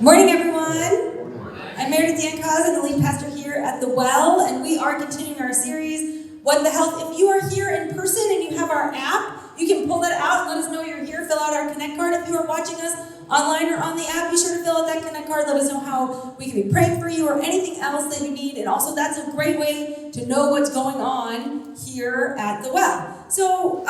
Morning, everyone. I'm Meredith and the lead pastor here at The Well, and we are continuing our series, What the Health. If you are here in person and you have our app, you can pull that out and let us know you're here. Fill out our Connect card. If you are watching us online or on the app, be sure to fill out that Connect card. Let us know how we can be praying for you or anything else that you need. And also, that's a great way to know what's going on here at The Well. So,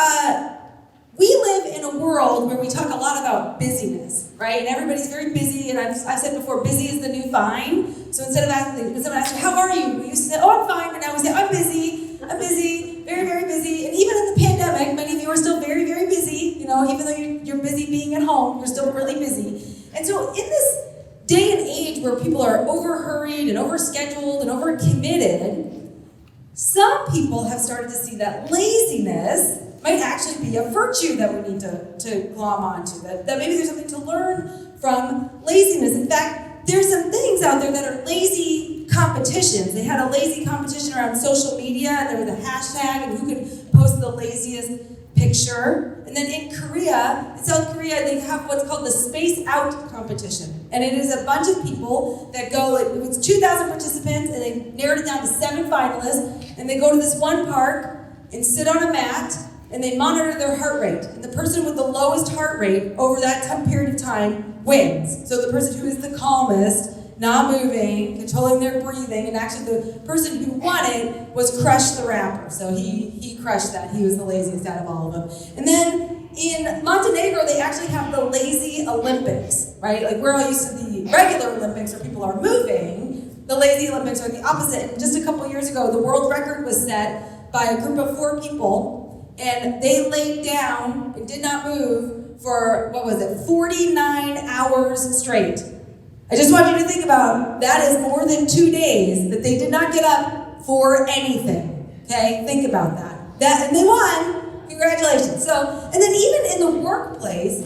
we live in a world where we talk a lot about busyness, right? And everybody's very busy, and I've said before, busy is the new fine. So instead of asking, when someone asks you, how are you? We used to say, oh, I'm fine, but now we say, I'm busy, very, very busy. And even in the pandemic, many of you are still very, very busy. You know, even though you're busy being at home, you're still really busy. And so in this day and age where people are over-hurried and over-scheduled and over-committed, some people have started to see that laziness might actually be a virtue that we need to glom onto, that maybe there's something to learn from laziness. In fact, there's some things out there that are lazy competitions. They had a lazy competition around social media, and there was a hashtag, and who could post the laziest picture. And then in South Korea, they have what's called the Space Out competition. And it is a bunch of people that go, it was 2,000 participants, and they narrowed it down to 7 finalists, and they go to this one park and sit on a mat, and they monitor their heart rate. And the person with the lowest heart rate over that period of time wins. So the person who is the calmest, not moving, controlling their breathing, and actually the person who won it was Crush the Rapper. So he crushed that. He was the laziest out of all of them. And then in Montenegro, they actually have the Lazy Olympics, right? Like we're all used to the regular Olympics where people are moving. The Lazy Olympics are the opposite. And just a couple years ago, the world record was set by a group of 4 people. And they laid down and did not move for, 49 hours straight. I just want you to think about, that is more than 2 days that they did not get up for anything. Okay, think about that. And they won. Congratulations. So, and then even in the workplace,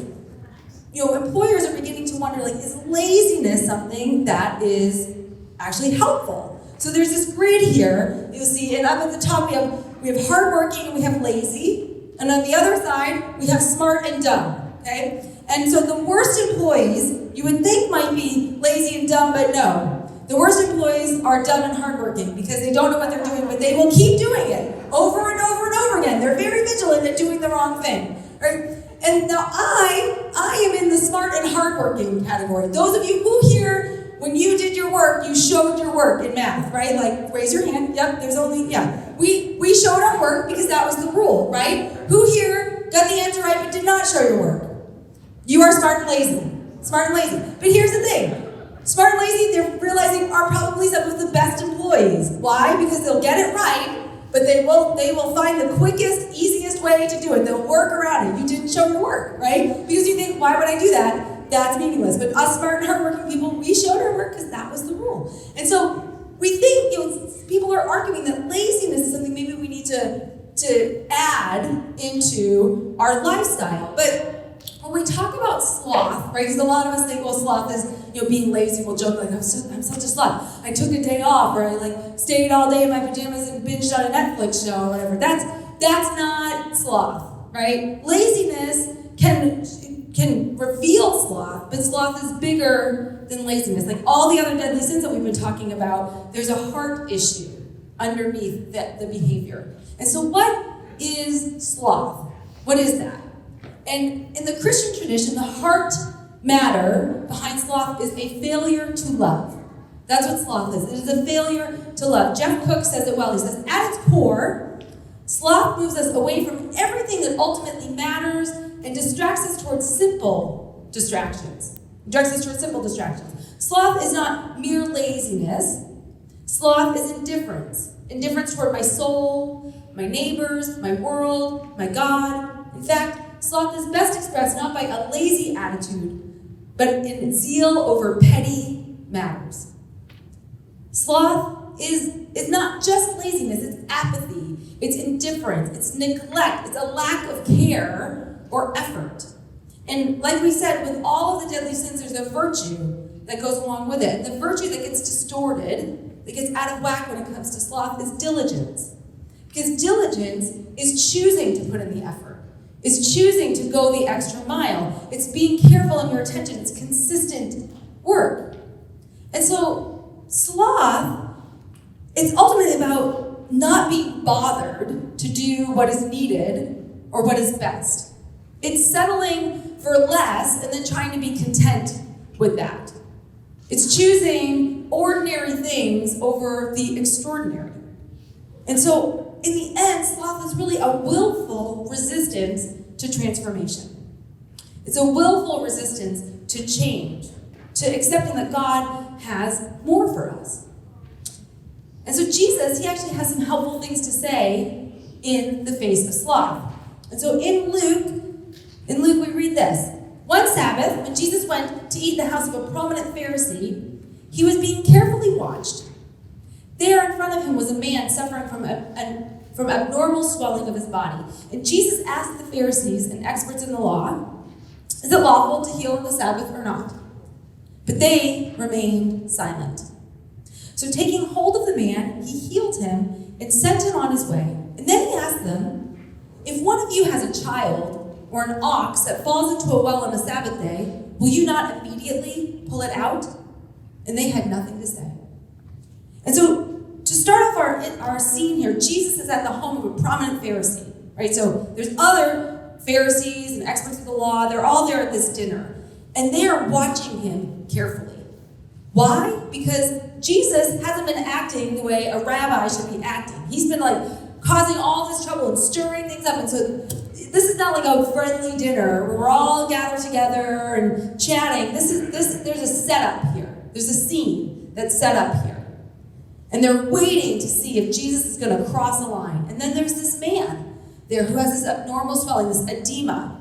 employers are beginning to wonder, is laziness something that is actually helpful? So there's this grid here. You'll see, and up at the top we have hardworking and we have lazy. And on the other side, we have smart and dumb, okay? And so the worst employees, you would think might be lazy and dumb, but no. The worst employees are dumb and hardworking because they don't know what they're doing, but they will keep doing it over and over and over again. They're very vigilant at doing the wrong thing, right? And now I am in the smart and hardworking category. Those of you who here, when you did your work, you showed your work in math, right? Raise your hand. Yep, there's only, We showed our work because that was the rule, right? Who here got the answer right but did not show your work? You are smart and lazy. Smart and lazy. But here's the thing. Smart and lazy, they're realizing, are probably some of the best employees. Why? Because they'll get it right, but they will find the quickest, easiest way to do it. They'll work around it. You didn't show your work, right? Because you think, why would I do that? That's meaningless. But us smart and hardworking people, we showed our work because that was the rule. And so we think, people are arguing that laziness is something maybe we need to add into our lifestyle. But when we talk about sloth, right? Because a lot of us think, well, sloth is being lazy. We'll joke I'm such a sloth. I took a day off, or I stayed all day in my pajamas and binged on a Netflix show or whatever. That's not sloth, right? Laziness can reveal sloth, but sloth is bigger than laziness. Like all the other deadly sins that we've been talking about, there's a heart issue underneath the behavior. And so what is sloth? What is that? And in the Christian tradition, the heart matter behind sloth is a failure to love. That's what sloth is. It is a failure to love. Jeff Cook says it well. He says, at its core, sloth moves us away from everything that ultimately matters and distracts us towards simple distractions. He directs us towards simple distractions. Sloth is not mere laziness. Sloth is indifference. Indifference toward my soul, my neighbors, my world, my God. In fact, sloth is best expressed not by a lazy attitude, but in zeal over petty matters. Sloth is not just laziness, it's apathy, it's indifference, it's neglect, it's a lack of care or effort. And like we said, with all of the deadly sins, there's a virtue that goes along with it. The virtue that gets distorted, that gets out of whack when it comes to sloth, is diligence. Because diligence is choosing to put in the effort. It's choosing to go the extra mile. It's being careful in your attention. It's consistent work. And so sloth, it's ultimately about not being bothered to do what is needed or what is best. It's settling for less and then trying to be content with that. It's choosing ordinary things over the extraordinary. And so, in the end, sloth is really a willful resistance to transformation. It's a willful resistance to change, to accepting that God has more for us. And so Jesus, he actually has some helpful things to say in the face of sloth. And so in Luke we read this. One Sabbath, when Jesus went to eat in the house of a prominent Pharisee, he was being carefully watched. There in front of him was a man suffering from abnormal swelling of his body. And Jesus asked the Pharisees and experts in the law, is it lawful to heal on the Sabbath or not? But they remained silent. So taking hold of the man, he healed him and sent him on his way. And then he asked them, if one of you has a child or an ox that falls into a well on a Sabbath day, will you not immediately pull it out? And they had nothing to say. And so to start off our scene here, Jesus is at the home of a prominent Pharisee, right? So there's other Pharisees and experts of the law. They're all there at this dinner. And they are watching him carefully. Why? Because Jesus hasn't been acting the way a rabbi should be acting. He's been causing all this trouble and stirring things up. And so this is not like a friendly dinner where we're all gathered together and chatting. There's a setup here. There's a scene that's set up here. And they're waiting to see if Jesus is going to cross the line. And then there's this man there who has this abnormal swelling, this edema.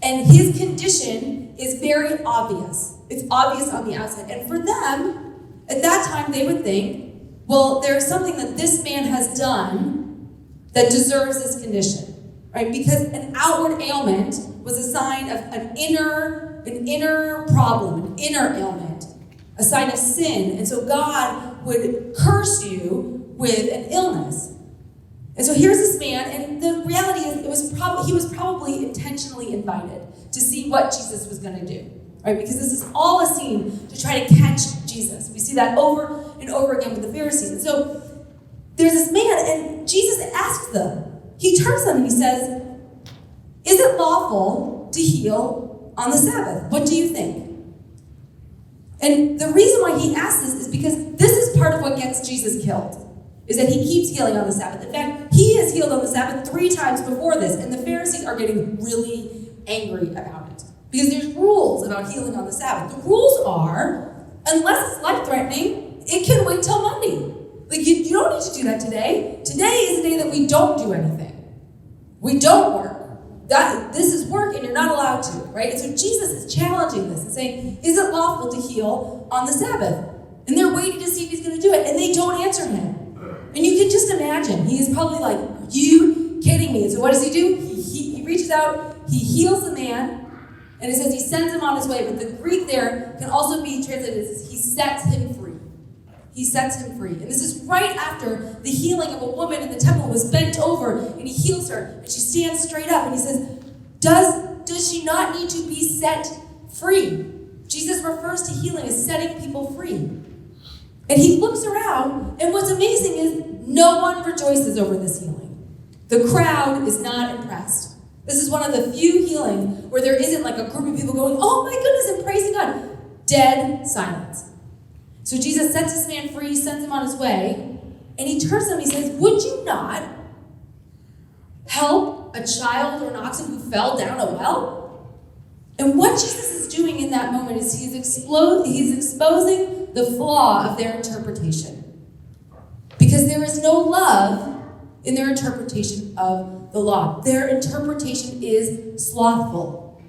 And his condition is very obvious. It's obvious on the outside. And for them, at that time, they would think, well, there's something that this man has done that deserves this condition. Right? Because an outward ailment was a sign of an inner problem, an inner ailment, a sign of sin. And so God would curse you with an illness. And so here's this man, and the reality is he was probably intentionally invited to see what Jesus was going to do. Right? Because this is all a scene to try to catch Jesus. We see that over and over again with the Pharisees. And so there's this man, and Jesus asks them. He turns to them and he says, is it lawful to heal on the Sabbath? What do you think? And the reason why he asks this is because this is part of what gets Jesus killed, is that he keeps healing on the Sabbath. In fact, he has healed on the Sabbath 3 times before this, and the Pharisees are getting really angry about it. Because there's rules about healing on the Sabbath. The rules are, unless it's life-threatening, it can wait till Monday. You don't need to do that today. Today is the day that we don't do anything. We don't work. This is work and you're not allowed to, right? And so Jesus is challenging this and saying, is it lawful to heal on the Sabbath? And they're waiting to see if he's going to do it, and they don't answer him. And you can just imagine, he is probably like, are you kidding me? And so what does he do? He reaches out, he heals the man, and it says he sends him on his way. But the Greek there can also be translated as he sets him free. He sets him free. And this is right after the healing of a woman in the temple who was bent over, and he heals her, and she stands straight up, and he says, does she not need to be set free? Jesus refers to healing as setting people free. And he looks around, and what's amazing is no one rejoices over this healing. The crowd is not impressed. This is one of the few healings where there isn't a group of people going, oh my goodness, and praising God. Dead silence. So Jesus sets this man free, sends him on his way, and he turns to him and he says, would you not help a child or an oxen who fell down a well? And what Jesus is doing in that moment is he's exposing the flaw of their interpretation. Because there is no love in their interpretation of the law. Their interpretation is slothful.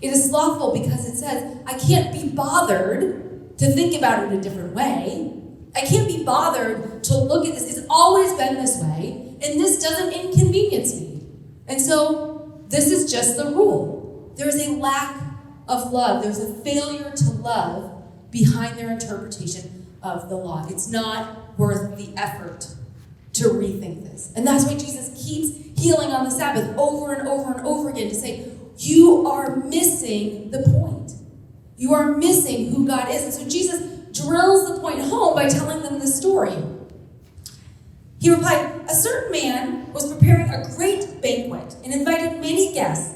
It is slothful because it says, I can't be bothered to think about it a different way. I can't be bothered to look at this. It's always been this way, and this doesn't inconvenience me. And so this is just the rule. There is a lack of love. There's a failure to love behind their interpretation of the law. It's not worth the effort to rethink this. And that's why Jesus keeps healing on the Sabbath over and over and over again to say, you are missing the point. You are missing who God is. And so Jesus drills the point home by telling them this story. He replied, a certain man was preparing a great banquet and invited many guests.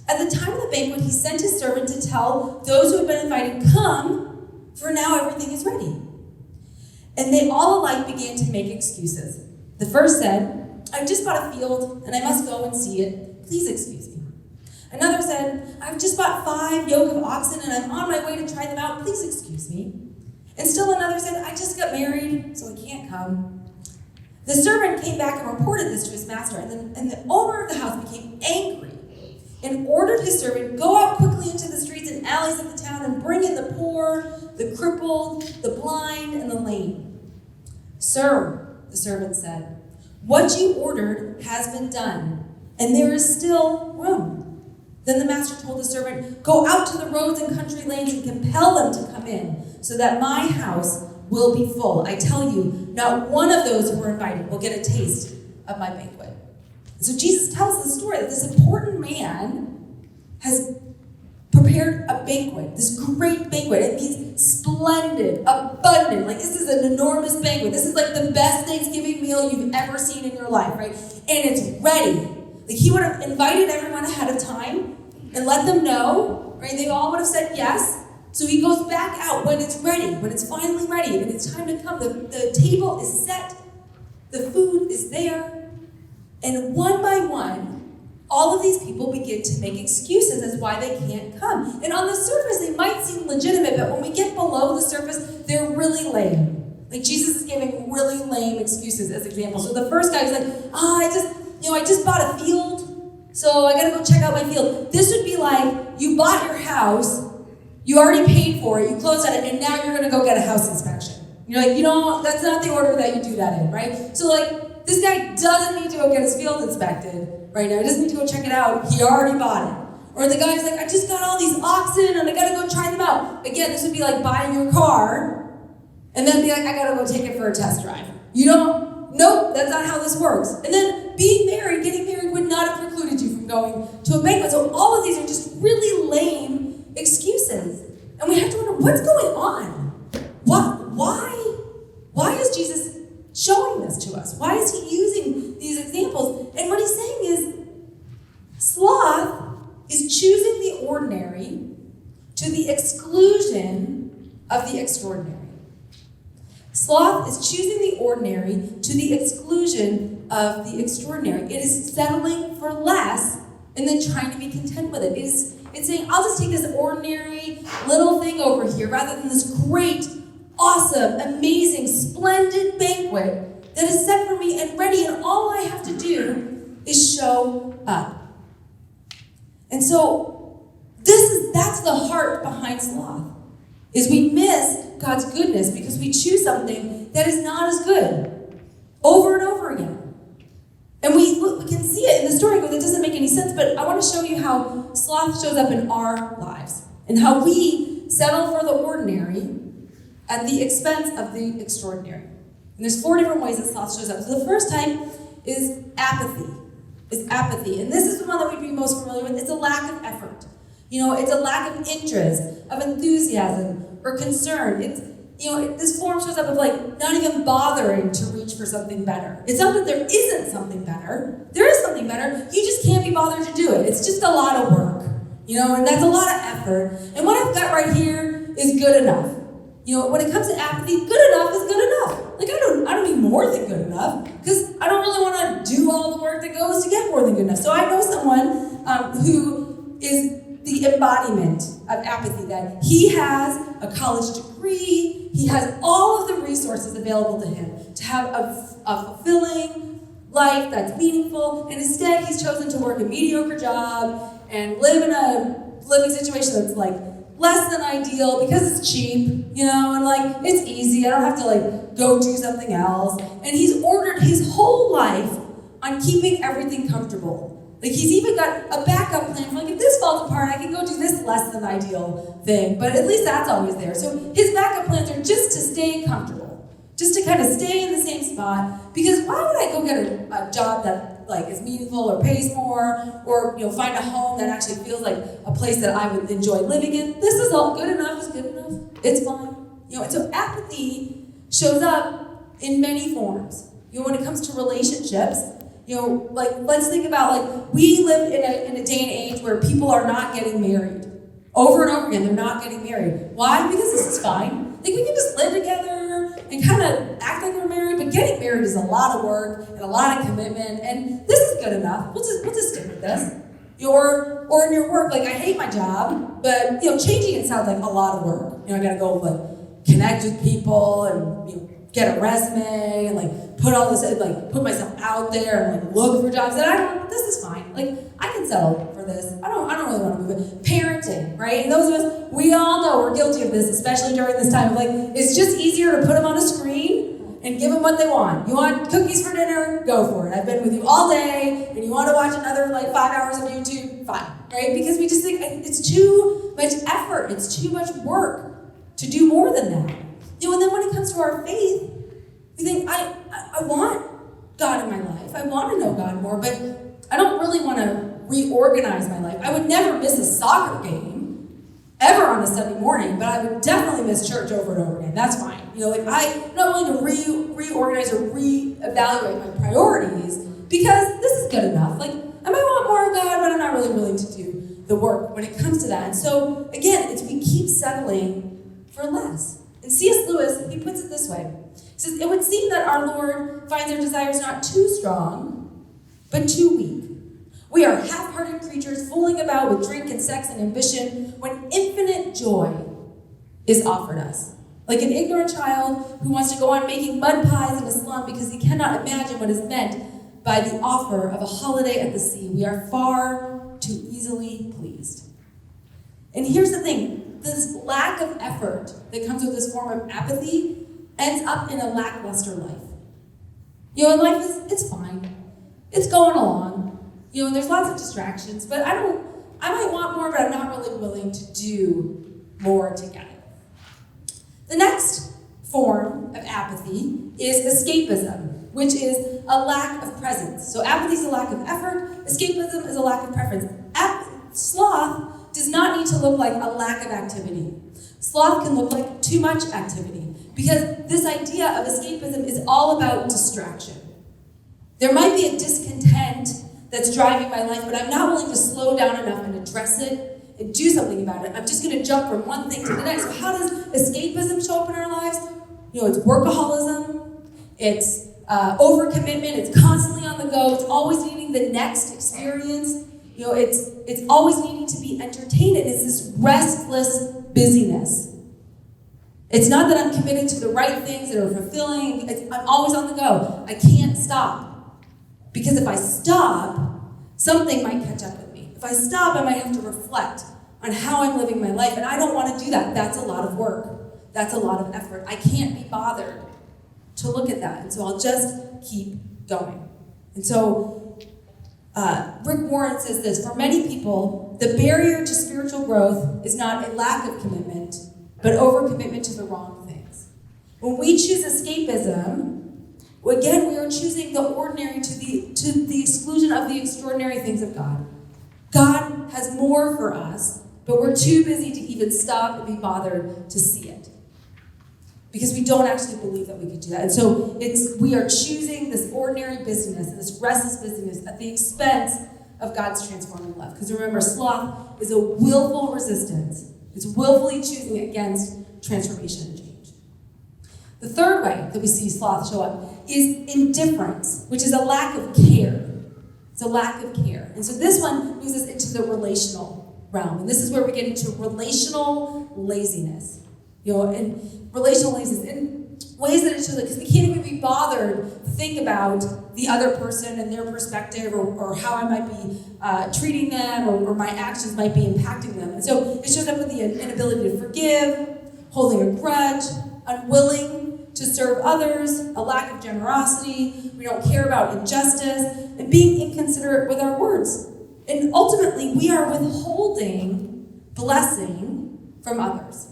At the time of the banquet, he sent his servant to tell those who had been invited, come, for now everything is ready. And they all alike began to make excuses. The first said, I've just bought a field and I must go and see it. Please excuse me. Another said, I've just bought 5 yoke of oxen and I'm on my way to try them out. Please excuse me. And still another said, I just got married, so I can't come. The servant came back and reported this to his master, and the owner of the house became angry and ordered his servant, go out quickly into the streets and alleys of the town and bring in the poor, the crippled, the blind, and the lame. Sir, the servant said, what you ordered has been done, and there is still room. Then the master told the servant, go out to the roads and country lanes and compel them to come in, so that my house will be full. I tell you, not one of those who were invited will get a taste of my banquet. And so Jesus tells the story that this important man has prepared a banquet, this great banquet. It means splendid, abundant. Like, this is an enormous banquet. This is like the best Thanksgiving meal you've ever seen in your life, right? And it's ready. Like, he would have invited everyone ahead of time and let them know, right? They all would have said yes. So he goes back out when it's ready, when it's finally ready, and it's time to come. The table is set, the food is there, and one by one, all of these people begin to make excuses as why they can't come. And on the surface, they might seem legitimate, but when we get below the surface, they're really lame. Like, Jesus is giving really lame excuses as examples. So the first guy is like, I just bought a field, so I gotta go check out my field. This would be like, you bought your house, you already paid for it, you closed on it, and now you're gonna go get a house inspection. You're like, that's not the order that you do that in, right? So like, this guy doesn't need to go get his field inspected right now. He doesn't need to go check it out. He already bought it. Or the guy's like, I just got all these oxen and I gotta go try them out. Again, this would be like buying your car and then be like, I gotta go take it for a test drive. Nope, that's not how this works. And then getting married would not have precluded you from going to a banquet. So all of these are just really lame excuses. And we have to wonder, what's going on? Why is Jesus showing this to us? Why is he using these examples? And what he's saying is, sloth is choosing the ordinary to the exclusion of the extraordinary. Sloth is choosing the ordinary to the exclusion of the extraordinary. It is settling for less and then trying to be content with it. It's saying, I'll just take this ordinary little thing over here rather than this great, awesome, amazing, splendid banquet that is set for me and ready, and all I have to do is show up. And so that's the heart behind sloth, is we miss God's goodness because we choose something that is not as good over and over again. And we can see it in the story, but it doesn't make any sense. But I want to show you how sloth shows up in our lives and how we settle for the ordinary at the expense of the extraordinary. And there's 4 different ways that sloth shows up. So the first type is apathy. And this is the one that we'd be most familiar with. It's a lack of effort. It's a lack of interest, of enthusiasm, or concern. This form shows up of not even bothering to reach for something better. It's not that there isn't something better. There is something better. You just can't be bothered to do it. It's just a lot of work, and that's a lot of effort. And what I've got right here is good enough. When it comes to apathy, good enough is good enough. I don't need more than good enough because I don't really want to do all the work that goes to get more than good enough. So I know someone who is the embodiment of apathy, that he has a college degree, he has all of the resources available to him to have a fulfilling life that's meaningful, and instead he's chosen to work a mediocre job and live in a living situation that's like less than ideal because it's cheap, and like it's easy. I don't have to like go do something else. And he's ordered his whole life on keeping everything comfortable. Like he's even got a backup plan for like if this falls apart, I can go do this less than ideal thing. But at least that's always there. So his backup plans are just to stay comfortable, just to kind of stay in the same spot. Because why would I go get a job that like is meaningful or pays more, or find a home that actually feels like a place that I would enjoy living in? This is all good enough. It's good enough. It's fine. And so apathy shows up in many forms. When it comes to relationships. Like let's think about like we live in a day and age where people are not getting married. Over and over again, they're not getting married. Why? Because this is fine. Like we can just live together and kind of act like we're married, but getting married is a lot of work and a lot of commitment, and this is good enough. We'll just stick with this. Or in your work, like I hate my job, but changing it sounds like a lot of work. I gotta go like connect with people and get a resume and like put all this, like put myself out there and like look for jobs that this is fine. Like I can settle for this. I don't really want to move it. Parenting, right? And those of us, we all know we're guilty of this, especially during this time. Like it's just easier to put them on a screen and give them what they want. You want cookies for dinner? Go for it. I've been with you all day and you want to watch another like 5 hours of YouTube? Fine, right? Because we just think it's too much effort. It's too much work to do more than that. And then when it comes to our faith, we think, I want God in my life. I want to know God more, but I don't really want to reorganize my life. I would never miss a soccer game ever on a Sunday morning, but I would definitely miss church over and over again. That's fine. I'm not willing to reorganize or reevaluate my priorities because this is good enough. Like, I might want more of God, but I'm not really willing to do the work when it comes to that. And so, again, we keep settling for less. And C.S. Lewis, he puts it this way. He says, it would seem that our Lord finds our desires not too strong, but too weak. We are half-hearted creatures fooling about with drink and sex and ambition when infinite joy is offered us. Like an ignorant child who wants to go on making mud pies in a slum because he cannot imagine what is meant by the offer of a holiday at the sea. We are far too easily pleased. And here's the thing. This lack of effort that comes with this form of apathy ends up in a lackluster life. And life it's fine. It's going along. And there's lots of distractions, but I might want more, but I'm not really willing to do more to get it. The next form of apathy is escapism, which is a lack of presence. So apathy is a lack of effort. Escapism is a lack of preference. Sloth does not need to look like a lack of activity. Sloth can look like too much activity because this idea of escapism is all about distraction. There might be a discontent that's driving my life, but I'm not willing to slow down enough and address it and do something about it. I'm just going to jump from one thing to the next. So how does escapism show up in our lives? It's workaholism, it's overcommitment, it's constantly on the go, it's always needing the next experience. It's always needing to be entertained. It's this restless busyness. It's not that I'm committed to the right things that are fulfilling. I'm always on the go. I can't stop. Because if I stop, something might catch up with me. If I stop, I might have to reflect on how I'm living my life. And I don't want to do that. That's a lot of work. That's a lot of effort. I can't be bothered to look at that. And so I'll just keep going. And so Rick Warren says this, for many people, the barrier to spiritual growth is not a lack of commitment, but overcommitment to the wrong things. When we choose escapism, again, we are choosing the ordinary to the exclusion of the extraordinary things of God. God has more for us, but we're too busy to even stop and be bothered to see it. Because we don't actually believe that we could do that. And so we are choosing this ordinary busyness, this restless busyness at the expense of God's transforming love. Because remember, sloth is a willful resistance. It's willfully choosing against transformation and change. The third way that we see sloth show up is indifference, which is a lack of care. It's a lack of care. And so this one moves us into the relational realm. And this is where we get into relational laziness. And relational laziness in ways that it shows, because we can't even be bothered to think about the other person and their perspective or how I might be treating them or my actions might be impacting them. And so it shows up with the inability to forgive, holding a grudge, unwilling to serve others, a lack of generosity, we don't care about injustice, and being inconsiderate with our words. And ultimately, we are withholding blessing from others.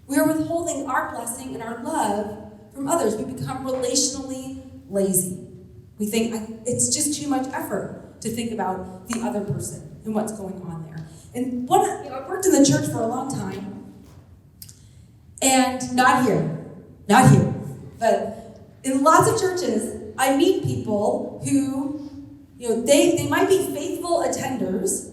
We are withholding our blessing and our love from others. We become relationally lazy. We think it's just too much effort to think about the other person and what's going on there. And I worked in the church for a long time, and not here, but in lots of churches, I meet people who, they might be faithful attenders,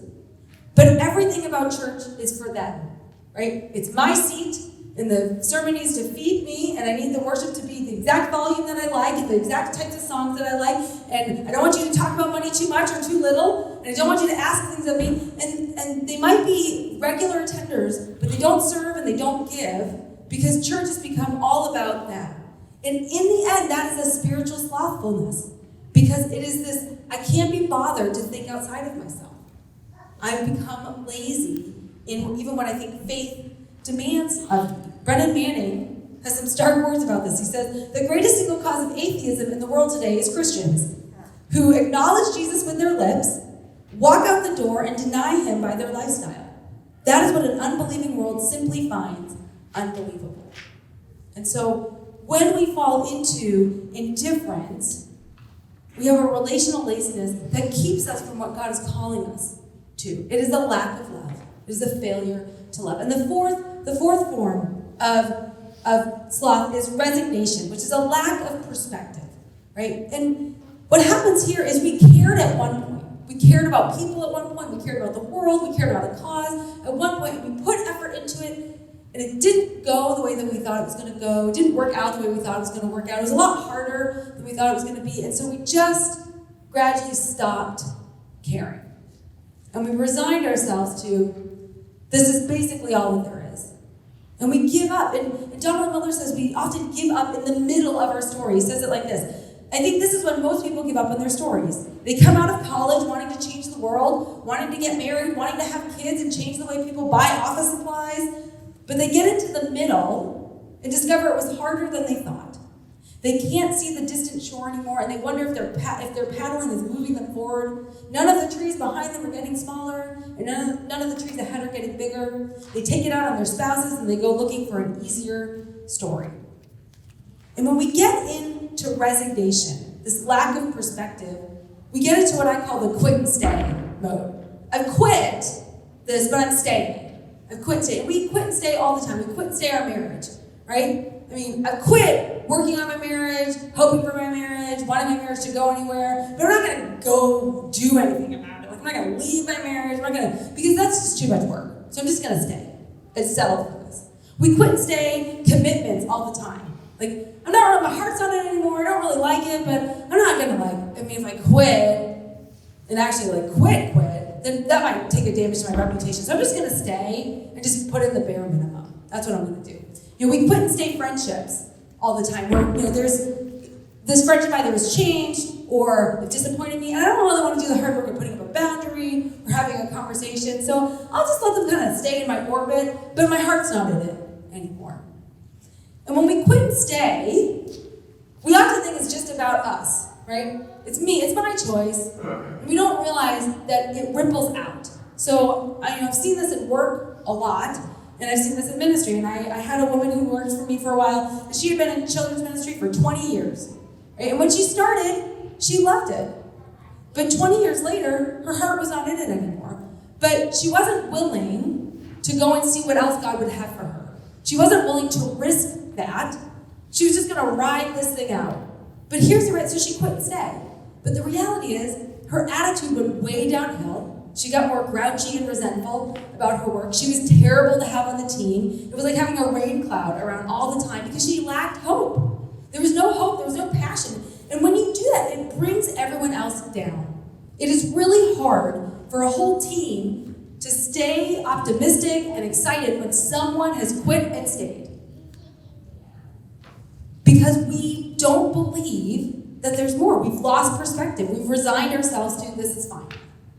but everything about church is for them, right? It's my seat, and the sermon needs to feed me, and I need the worship to be the exact volume that I like, and the exact types of songs that I like, and I don't want you to talk about money too much or too little, and I don't want you to ask things of me, and they might be regular attenders, but they don't serve and they don't give, because church has become all about them. And in the end, that is a spiritual slothfulness, because it is this, I can't be bothered to think outside of myself. I've become lazy even when I think faith demands of me. Brennan Manning has some stark words about this. He says, the greatest single cause of atheism in the world today is Christians who acknowledge Jesus with their lips, walk out the door, and deny him by their lifestyle. That is what an unbelieving world simply finds unbelievable. And so when we fall into indifference, we have a relational laziness that keeps us from what God is calling us to. It is a lack of love. It is a failure to love. And the fourth form of sloth is resignation, which is a lack of perspective, right? And what happens here is we cared at one point. We cared about people at one point. We cared about the world. We cared about a cause. At one point, we put effort into it, and it didn't go the way that we thought it was going to go. It didn't work out the way we thought it was going to work out. It was a lot harder than we thought it was going to be. And so we just gradually stopped caring. And we resigned ourselves to, this is basically all that there is. And we give up. And Donald Miller says we often give up in the middle of our story. He says it like this. I think this is when most people give up on their stories. They come out of college wanting to change the world, wanting to get married, wanting to have kids and change the way people buy office supplies. But they get into the middle and discover it was harder than they thought. They can't see the distant shore anymore, and they wonder if their paddling is moving them forward. None of the trees behind them are getting smaller, and none of the trees ahead are getting bigger. They take it out on their spouses, and they go looking for an easier story. And when we get into resignation, this lack of perspective, we get into what I call the quit and stay mode. I've quit this, but I'm staying. I've quit staying. We quit and stay all the time. We quit and stay our marriage, right? I mean, I've quit working on my marriage, hoping for my marriage, wanting my marriage to go anywhere, but I'm not going to go do anything about it. Like, I'm not going to leave my marriage. Because that's just too much work. So I'm just going to stay and settle for this. We quit and stay commitments all the time. Like, I'm not really, my heart's not in it anymore. I don't really like it, but I'm not going to if I quit and actually quit, then that might take a damage to my reputation. So I'm just going to stay and just put in the bare minimum. That's what I'm going to do. We quit and stay friendships all the time where, there's this friendship either has changed or it disappointed me, and I don't really want to do the hard work of putting up a boundary or having a conversation. So I'll just let them kind of stay in my orbit, but my heart's not in it anymore. And when we quit and stay, we often think it's just about us, right? It's me, it's my choice. And we don't realize that it ripples out. So I've seen this at work a lot, and I've seen this in ministry. And I had a woman who worked for me for a while, and she had been in children's ministry for 20 years. Right? And when she started, she loved it. But 20 years later, her heart was not in it anymore. But she wasn't willing to go and see what else God would have for her. She wasn't willing to risk that. She was just going to ride this thing out. But here's the right, so she quit and stayed. But the reality is, her attitude went way downhill. She got more grouchy and resentful about her work. She was terrible to have on the team. It was like having a rain cloud around all the time because she lacked hope. There was no hope, there was no passion. And when you do that, it brings everyone else down. It is really hard for a whole team to stay optimistic and excited when someone has quit and stayed. Because we don't believe that there's more. We've lost perspective. We've resigned ourselves to, this is fine.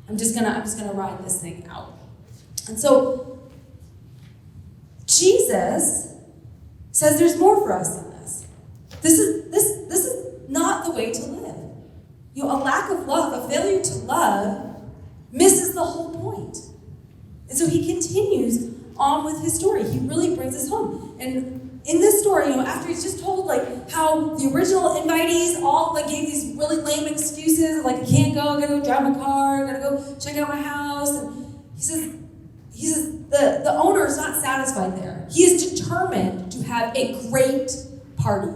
I'm just gonna ride this thing out. And so Jesus says there's more for us than this. This is not the way to live. A lack of love, a failure to love, misses the whole point. And so he continues on with his story. He really brings us home. And in this story, after he's just told how the original invitees all gave these really lame excuses, I can't go, I gotta go drive my car, I gotta go check out my house. And he says the owner is not satisfied there. He is determined to have a great party,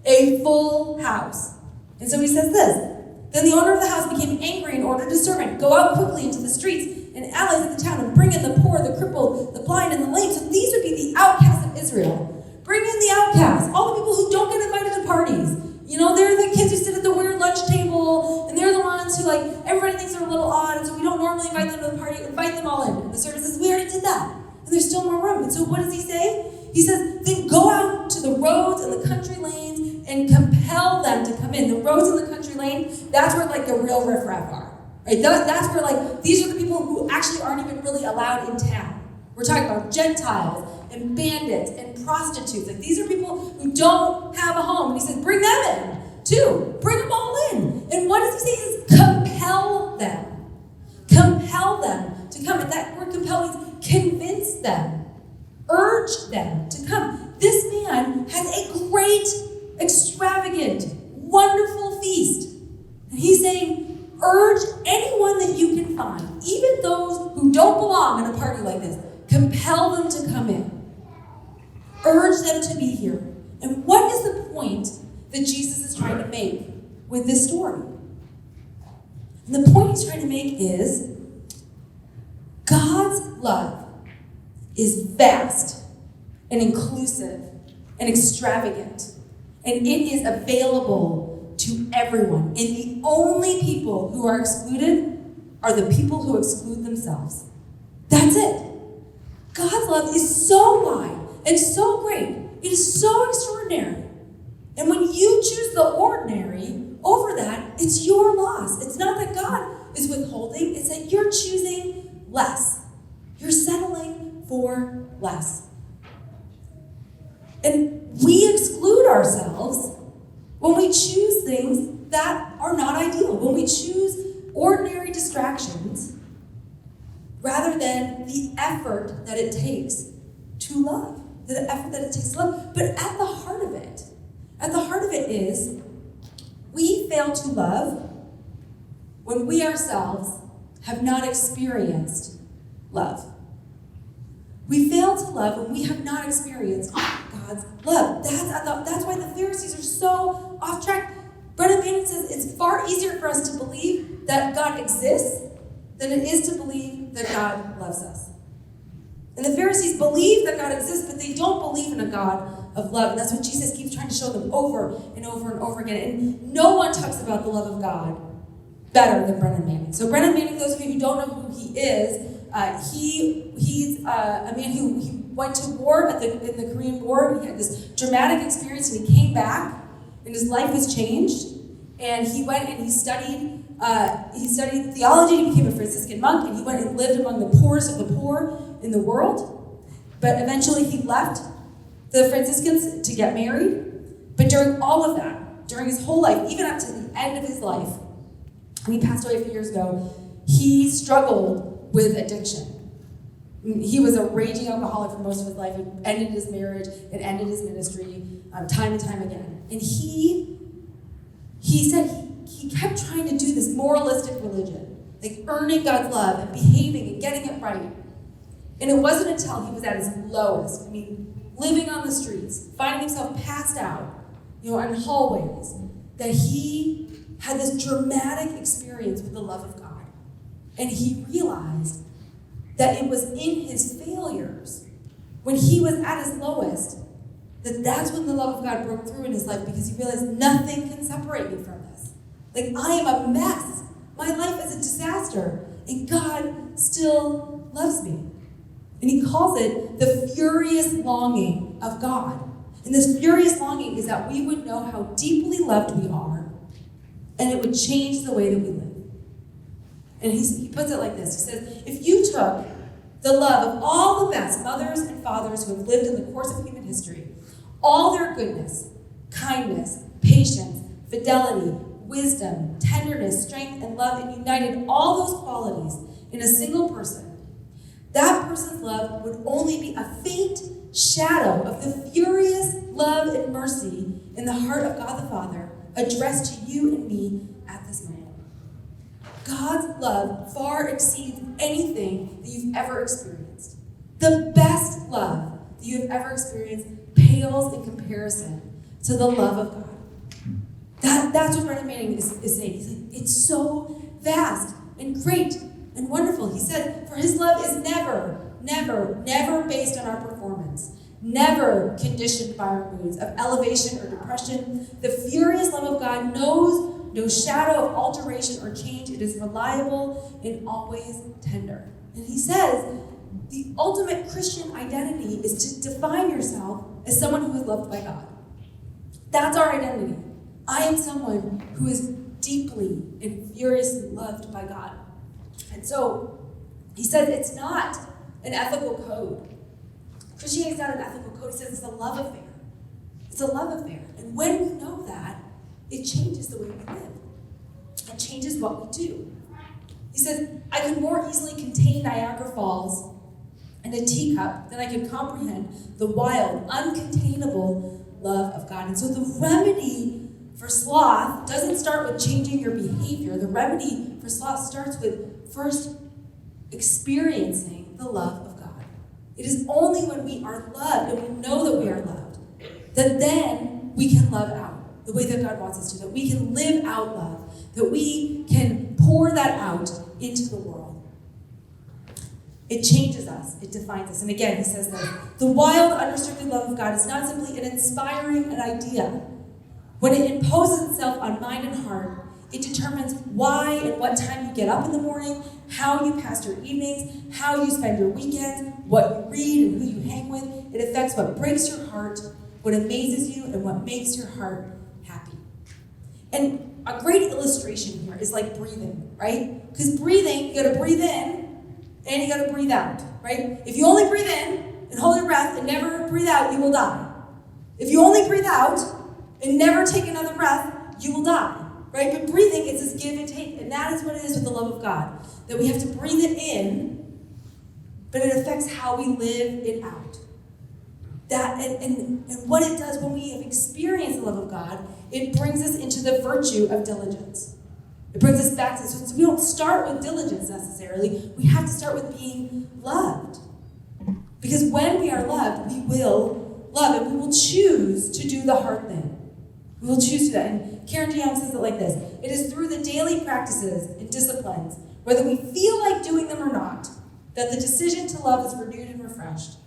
a full house. And so he says this, then the owner of the house became angry and ordered his servant, go out quickly into the streets and alleys of the town and bring in the poor, the crippled, the blind, and the lame. So these would be the outcasts of Israel. Bring in the outcasts, all the people who don't get invited to parties. They're the kids who sit at the weird lunch table, and they're the ones who everybody thinks are a little odd, and so we don't normally invite them to the party. Invite them all in. And the servant says, we already did that. And there's still more room. And so what does he say? He says, then go out to the roads and the country lanes and compel them to come in. The roads and the country lane, that's where the real riffraff are. Right? That's where these are the people who actually aren't even really allowed in town. We're talking about Gentiles and bandits and prostitutes. These are people who don't have a home. And he says, bring them in too. Bring them all in. And what does he say? He says, compel them. Compel them to come. And that word compel means convince them. Urge them to come. This man has a great, extravagant, wonderful feast. And he's saying, urge anyone that you can find, even those who don't belong in a party like this, compel them to come in. Urge them to be here. And what is the point that Jesus is trying to make with this story? And the point he's trying to make is God's love is vast and inclusive and extravagant. And it is available to everyone. And the only people who are excluded are the people who exclude themselves. That's it. God's love is so wide and so great. It is so extraordinary. And when you choose the ordinary over that, it's your loss. It's not that God is withholding. It's that you're choosing less. You're settling for less. And we exclude ourselves when we choose things that are not ideal, when we choose ordinary distractions rather than the effort that it takes to love, the effort that it takes to love. But at the heart of it is we fail to love when we ourselves have not experienced love. We fail to love when we have not experienced God's love. That's why the Pharisees are so off track. Brennan Manning says it's far easier for us to believe that God exists than it is to believe that God loves us. And the Pharisees believe that God exists, but they don't believe in a God of love. And that's what Jesus keeps trying to show them over and over and over again. And no one talks about the love of God better than Brennan Manning. So Brennan Manning, those of you who don't know who he is, he's a man who he went to war in the Korean War. He had this dramatic experience, and he came back, and his life was changed. And he went and he studied theology. He became a Franciscan monk, and he went and lived among the poorest of the poor in the world. But eventually, he left the Franciscans to get married. But during all of that, during his whole life, even up to the end of his life, when he passed away a few years ago, he struggled with addiction. He was a raging alcoholic for most of his life. It ended his marriage. It ended his ministry time and time again. And he said he kept trying to do this moralistic religion, like earning God's love and behaving and getting it right. And it wasn't until he was at his lowest, living on the streets, finding himself passed out, in hallways, that he had this dramatic experience with the love of God. And he realized that it was in his failures, when he was at his lowest, that's when the love of God broke through in his life, because he realized nothing can separate me from this. I am a mess. My life is a disaster. and God still loves me. And he calls it the furious longing of God. And this furious longing is that we would know how deeply loved we are, and it would change the way that we live. And he puts it like this. He says, if you took the love of all the best mothers and fathers who have lived in the course of human history, all their goodness, kindness, patience, fidelity, wisdom, tenderness, strength, and love, and united all those qualities in a single person, that person's love would only be a faint shadow of the furious love and mercy in the heart of God the Father addressed to you and me at this moment. God's love far exceeds anything that you've ever experienced. The best love that you have ever experienced pales in comparison to the love of God. That's what Brennan Manning is saying. He's like, it's so vast and great and wonderful. He said, for his love is never based on our performance, never conditioned by our moods of elevation or depression. The furious love of God knows no shadow of alteration or change. It is reliable and always tender. And he says, the ultimate Christian identity is to define yourself as someone who is loved by God. That's our identity. I am someone who is deeply and furiously loved by God. And so he says it's not an ethical code. Christianity is not an ethical code. He says it's a love affair. It's a love affair. And when we know that, it changes the way we live. It changes what we do. He says, I could more easily contain Niagara Falls in a teacup than I could comprehend the wild, uncontainable love of God. And so the remedy for sloth doesn't start with changing your behavior. The remedy for sloth starts with first experiencing the love of God. It is only when we are loved and we know that we are loved that then we can love out the way that God wants us to, that we can live out love, that we can pour that out into the world. It changes us. It defines us. And again, he says that the wild, unrestricted love of God is not simply an inspiring idea. When it imposes itself on mind and heart, it determines why and what time you get up in the morning, how you pass your evenings, how you spend your weekends, what you read and who you hang with. It affects what breaks your heart, what amazes you, and what makes your heart happy. And a great illustration here is like breathing, right? Because breathing, you gotta breathe in and you gotta breathe out, right? If you only breathe in and hold your breath and never breathe out, you will die. If you only breathe out and never take another breath, you will die, right? But breathing is this give and take, and that is what it is with the love of God, that we have to breathe it in, but it affects how we live it out. That and what it does when we have experienced the love of God, it brings us into the virtue of diligence. It brings us back to this. So we don't start with diligence necessarily. We have to start with being loved. Because when we are loved, we will love, and we will choose to do the hard thing. We will choose to do that. And Karen DeYoung says it like this: it is through the daily practices and disciplines, whether we feel like doing them or not, that the decision to love is renewed and refreshed,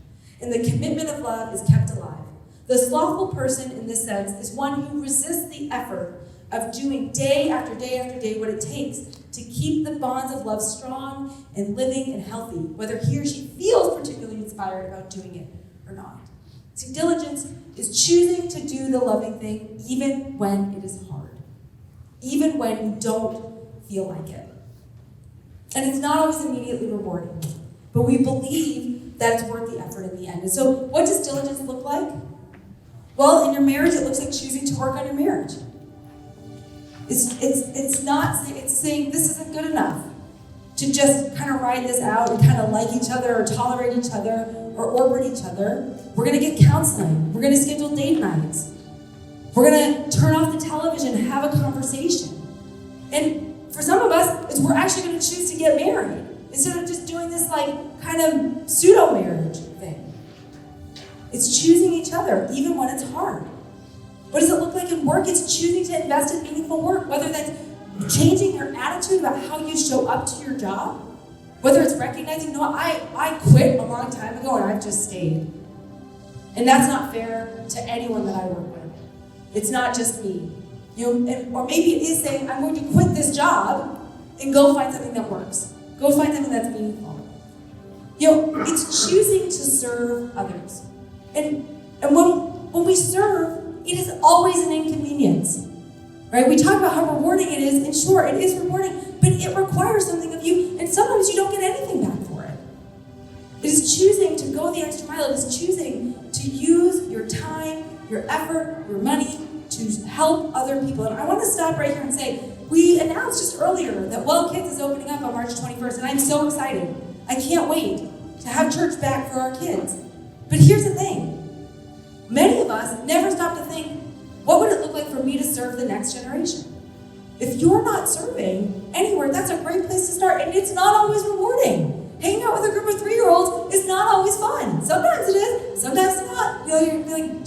and the commitment of love is kept alive. The slothful person, in this sense, is one who resists the effort of doing day after day after day what it takes to keep the bonds of love strong and living and healthy, whether he or she feels particularly inspired about doing it or not. See, diligence is choosing to do the loving thing even when it is hard, even when you don't feel like it. And it's not always immediately rewarding, but we believe that it's worth the effort in the end. And so what does diligence look like? Well, in your marriage, it looks like choosing to work on your marriage. It's saying this isn't good enough to just kind of ride this out and kind of like each other or tolerate each other or orbit each other. We're going to get counseling. We're going to schedule date nights. We're going to turn off the television and have a conversation. And for some of us, we're actually going to choose to get married instead of just doing this like kind of pseudo-marriage thing. It's choosing each other even when it's hard. What does it look like in work? It's choosing to invest in meaningful work, whether that's changing your attitude about how you show up to your job, whether it's recognizing, no, I quit a long time ago and I've just stayed. And that's not fair to anyone that I work with. It's not just me. Or maybe it is saying, I'm going to quit this job and go find something that works. Go find something that's meaningful. It's choosing to serve others. And when we serve, it is always an inconvenience. Right? We talk about how rewarding it is, and sure, it is rewarding, but it requires something of you, and sometimes you don't get anything back for it. It is choosing to go the extra mile. It is choosing to use your time, your effort, your money to help other people. And I want to stop right here and say, we announced just earlier that Well Kids is opening up on March 21st, and I'm so excited. I can't wait to have church back for our kids. But here's the thing. Many of us never stop to think, what would it look like for me to serve the next generation? If you're not serving anywhere, that's a great place to start, and it's not always rewarding. Hanging out with a group of 3-year-olds is not always fun. Sometimes it is, sometimes it's not. You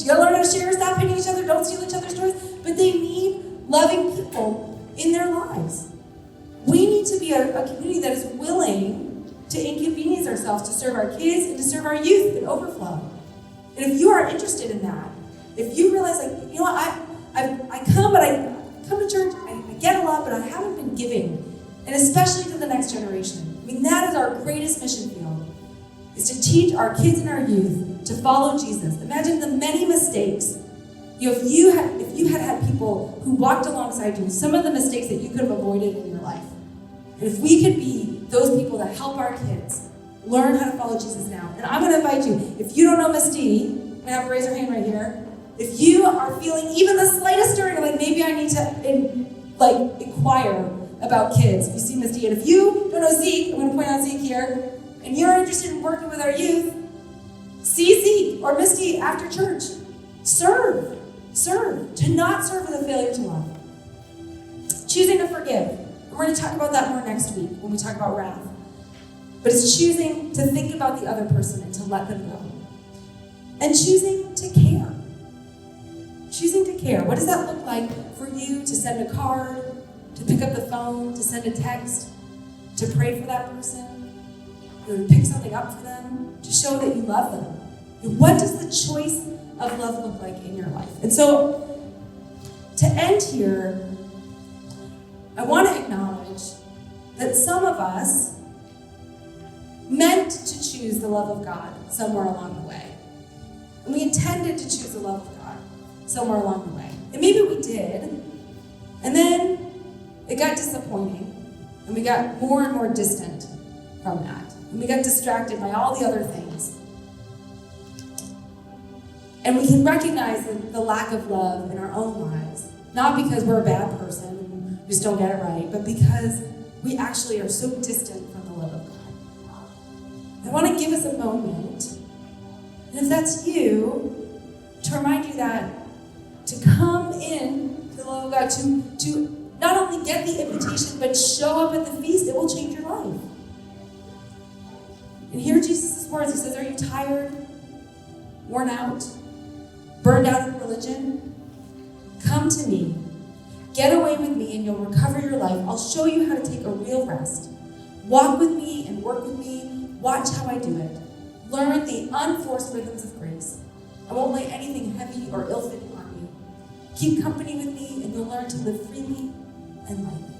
gotta learn how to share, stop hitting each other, don't steal each other's stories. But they need loving people in their lives. We need to be a community that is willing to inconvenience ourselves to serve our kids and to serve our youth in overflow. And if you are interested in that, if you realize, I come to church, I get a lot, but I haven't been giving, and especially to the next generation. That is our greatest mission field, is to teach our kids and our youth to follow Jesus. Imagine the many mistakes. If you had people who walked alongside you, some of the mistakes that you could have avoided in your life. And if we could be those people that help our kids learn how to follow Jesus now. And I'm going to invite you, if you don't know Miss D, I'm going to have her raise her hand right here. If you are feeling even the slightest stirring of maybe I need to inquire about kids, you see Miss D. And if you don't know Zeke, I'm going to point out Zeke here, and you're interested in working with our youth, see Zeke or Miss D after church. Serve. To not serve is a failure to love. Choosing to forgive. And we're going to talk about that more next week when we talk about wrath. But it's choosing to think about the other person and to let them go. And choosing to care. Choosing to care. What does that look like for you to send a card, to pick up the phone, to send a text, to pray for that person, to pick something up for them, to show that you love them? And what does the choice of love look like in your life? And so, to end here, I want to acknowledge that some of us meant to choose the love of God somewhere along the way. And we intended to choose the love of God somewhere along the way. And maybe we did. And then it got disappointing. And we got more and more distant from that. And we got distracted by all the other things. And we can recognize the lack of love in our own lives. Not because we're a bad person and we just don't get it right, but because we actually are so distant from the love of God. I want to give us a moment, and if that's you, to remind you that to come in to the love of God, to not only get the invitation, but show up at the feast, it will change your life. And hear Jesus' words. He says, are you tired, worn out, burned out in religion? Come to me. Get away with me and you'll recover your life. I'll show you how to take a real rest. Walk with me and work with me. Watch how I do it. Learn the unforced rhythms of grace. I won't lay anything heavy or ill-fitting on you. Keep company with me and you'll learn to live freely and lightly.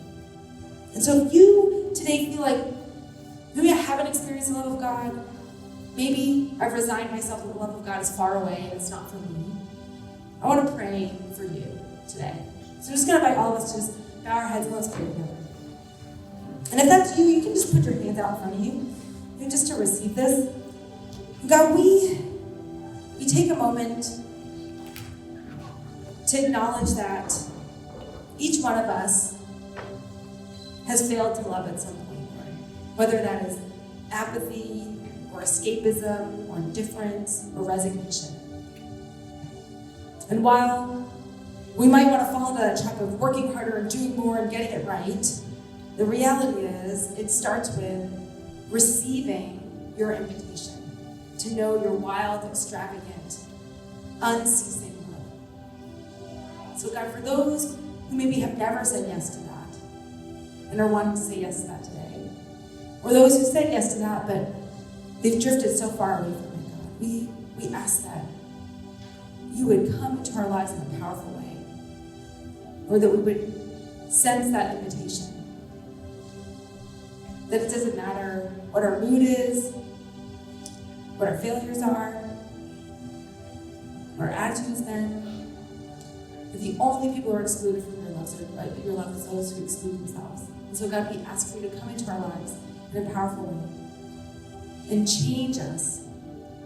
And so if you today feel like, maybe I haven't experienced the love of God, maybe I've resigned myself to the love of God is far away and it's not for me, I want to pray for you today. So I'm just going to invite all of us to just bow our heads and let's pray together. And if that's you, you can just put your hands out in front of you, just to receive this. God, we take a moment to acknowledge that each one of us has failed to love at some point, whether that is apathy or escapism or indifference or resignation. And while we might want to fall into that trap of working harder and doing more and getting it right, the reality is it starts with receiving your invitation to know your wild, extravagant, unceasing love. So God, for those who maybe have never said yes to that and are wanting to say yes to that today, or those who said yes to that but they've drifted so far away from it, God, we ask that you would come into our lives in a powerful way, or that we would sense that invitation. That it doesn't matter what our mood is, what our failures are, what our attitudes then. That the only people who are excluded from your love is those who exclude themselves. And so God, we ask for you to come into our lives in a powerful way and change us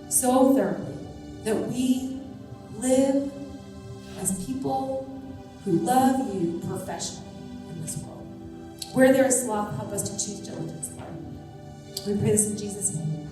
so thoroughly that we live as people who love you professionally in this world. Where there is sloth, help us to choose diligence, Lord. We pray this in Jesus' name.